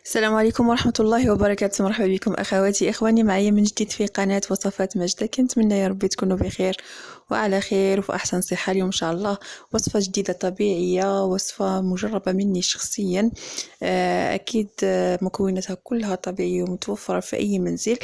السلام عليكم ورحمة الله وبركاته. مرحبا بكم أخواتي إخواني معي من جديد في قناة وصفات ماجدة. كنتمنى يا ربي تكونوا بخير وعلى خير وفي أحسن صحة. اليوم إن شاء الله وصفة جديدة طبيعية، وصفة مجربة مني شخصيا. أكيد مكوناتها كلها طبيعية ومتوفرة في أي منزل.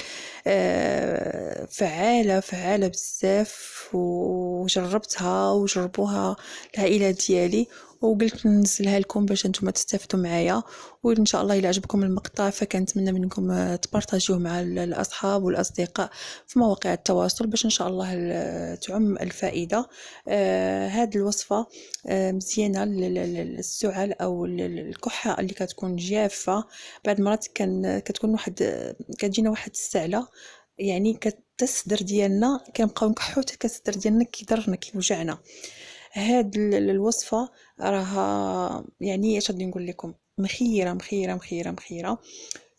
فعالة فعالة بزاف، وجربتها وجربوها العائلة ديالي، وقلت ننزلها لكم باش نتوما تستافدوا معايا. وان شاء الله الى عجبكم المقطع فكنتمنى منكم تبارطاجوه مع الاصحاب والاصدقاء في مواقع التواصل باش ان شاء الله تعم الفائده. هذه الوصفه مزيانه للسعال او الكحه اللي كتكون جافه. بعض المرات كتكون كتجينا واحد السعله، يعني الصدر ديالنا كنبقاو نكحو حتى الصدر ديالنا كيضرنا كيوجعنا. هاد الوصفه راها يعني اش غادي نقول لكم، مخيره مخيره مخيره مخيره.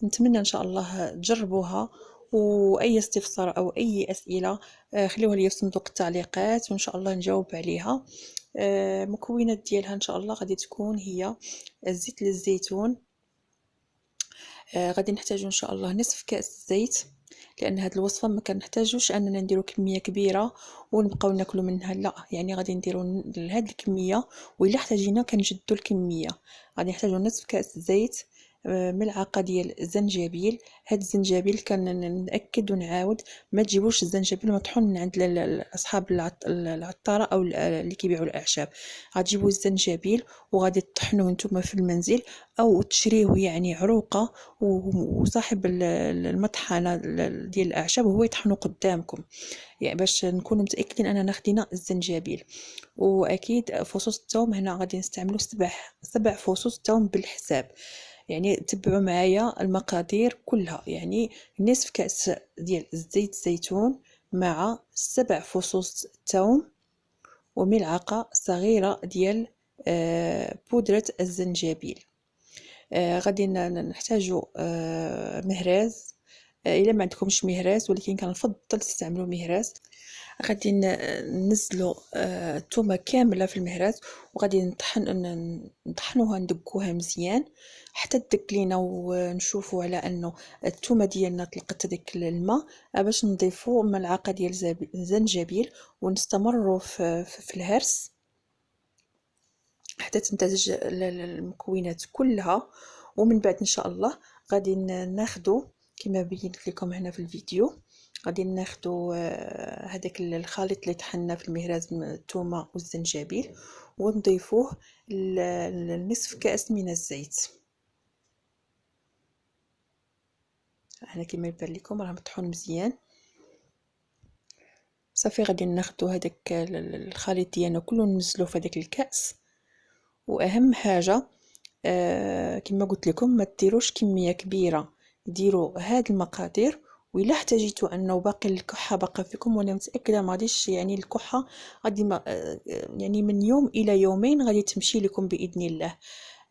نتمنى ان شاء الله تجربوها، واي استفسار او اي اسئله خليوها لي في صندوق التعليقات وان شاء الله نجاوب عليها. مكونات ديالها ان شاء الله غادي تكون هي زيت الزيتون. غادي نحتاجو ان شاء الله نصف كاس زيت، لان هاد الوصفه ما كنحتاجوش اننا نديرو كميه كبيره ونبقاو ناكلو منها، لا يعني غادي نديرو لهاد الكميه، والا احتاجينا كنجدو الكميه. غادي نحتاجو نصف كاس زيت، ملعقه ديال الزنجبيل. هاد الزنجبيل كنأكد ونعاود ما تجيبوش الزنجبيل مطحون من عند اصحاب العطاره او اللي كيبيعوا الاعشاب. غتجيبوا الزنجبيل وغادي تطحنوه نتوما في المنزل، او تشريوه يعني عروقه، وصاحب المطحنه ديال الاعشاب هو يطحنه قدامكم، يعني باش نكونوا متاكدين اننا خدينا الزنجبيل. واكيد فصوص الثوم هنا غادي نستعملوا سبع فصوص ثوم بالحساب. يعني تبعوا معايا المقادير كلها، يعني نصف كاس ديال زيت الزيتون مع 7 فصوص ثوم وملعقه صغيره ديال بودره الزنجبيل. غادي نحتاجو مهراز. الا ما عندكمش مهراز، ولكن كنفضل تستعملوا مهراز. غادي ننزلوا الثومه كامله في المهراز، وغادي نطحنوها ندقوها مزيان حتى تدق لينا، ونشوفوا على انه الثومه ديالنا طلقت هذاك الماء، باش نضيفوا ملعقه ديال الزنجبيل ونستمروا في الهرس حتى تمتزج المكونات كلها. ومن بعد ان شاء الله غادي ناخدو كما بينت لكم هنا في الفيديو، غادي ناخدو هذاك الخليط اللي طحنا في المهراز من الثومه والزنجبيل، ونضيفوه لنصف كاس من الزيت. هنا كما يبان لكم راه مطحون مزيان صافي. غادي ناخدو هذاك الخليط ديالنا كله ننزلوه في هذاك الكاس. واهم حاجه كما قلت لكم ما ديروش كميه كبيره، ديروا هاد المقادير. وإلا احتاجيتوا انه باقي الكحه باقا فيكم، وانا متاكده ما غاديش يعني الكحه غادي يعني من يوم الى يومين غادي تمشي لكم باذن الله.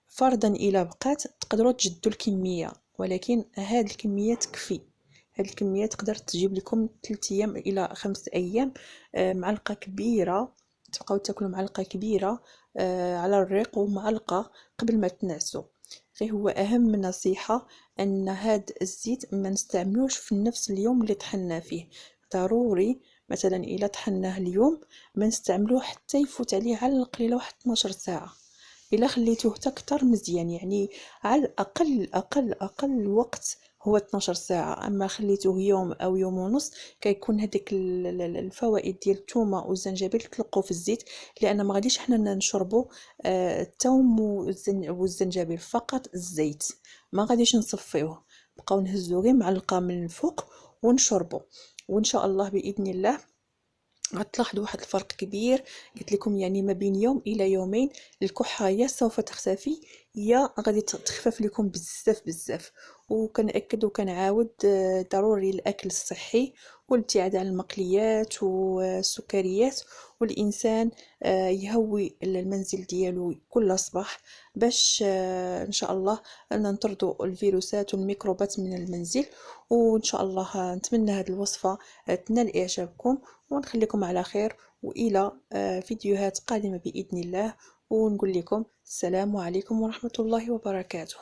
فرضا الى بقات تقدروا تجدوا الكميه، ولكن هاد الكميه تكفي. هاد الكميه تقدر تجيب لكم 3 ايام الى 5 ايام. معلقه كبيره، تبقاو تاكلوا معلقه كبيره على الريق، ومعلقه قبل ما تنعسوا. غير هو اهم نصيحه ان هاد الزيت ما نستعملوش في نفس اليوم اللي طحنا فيه. ضروري مثلا الا طحناه اليوم ما نستعملوه حتى يفوت عليه على القليله واحد 12 ساعه. الا خليتوه حتى كتر مزيان، يعني على اقل وقت هو 12 ساعه. اما خليتوه يوم او يوم ونص كيكون هذيك الفوائد ديال الثومه والزنجبيل تلقوا في الزيت، لان ما غاديش حنا نشربوا الثوم والزنجبيل، فقط الزيت ما غاديش نصفيوه، بقاو نهزو غير معلقه من الفوق ونشربوا. وان شاء الله باذن الله غتلاحظوا واحد الفرق كبير. قلت لكم يعني ما بين يوم الى يومين الكحه يا سوف تختفي يا غادي تخفف لكم بزاف بزاف. وكنأكد وكنعاود ضروري الاكل الصحي والابتعاد عن المقليات والسكريات، والانسان يهوي المنزل ديالو كل صباح باش ان شاء الله نطردوا الفيروسات والميكروبات من المنزل. وان شاء الله نتمنى هذه الوصفه تنال اعجابكم، ونخليكم على خير، والى فيديوهات قادمه باذن الله. ونقول لكم السلام عليكم ورحمه الله وبركاته.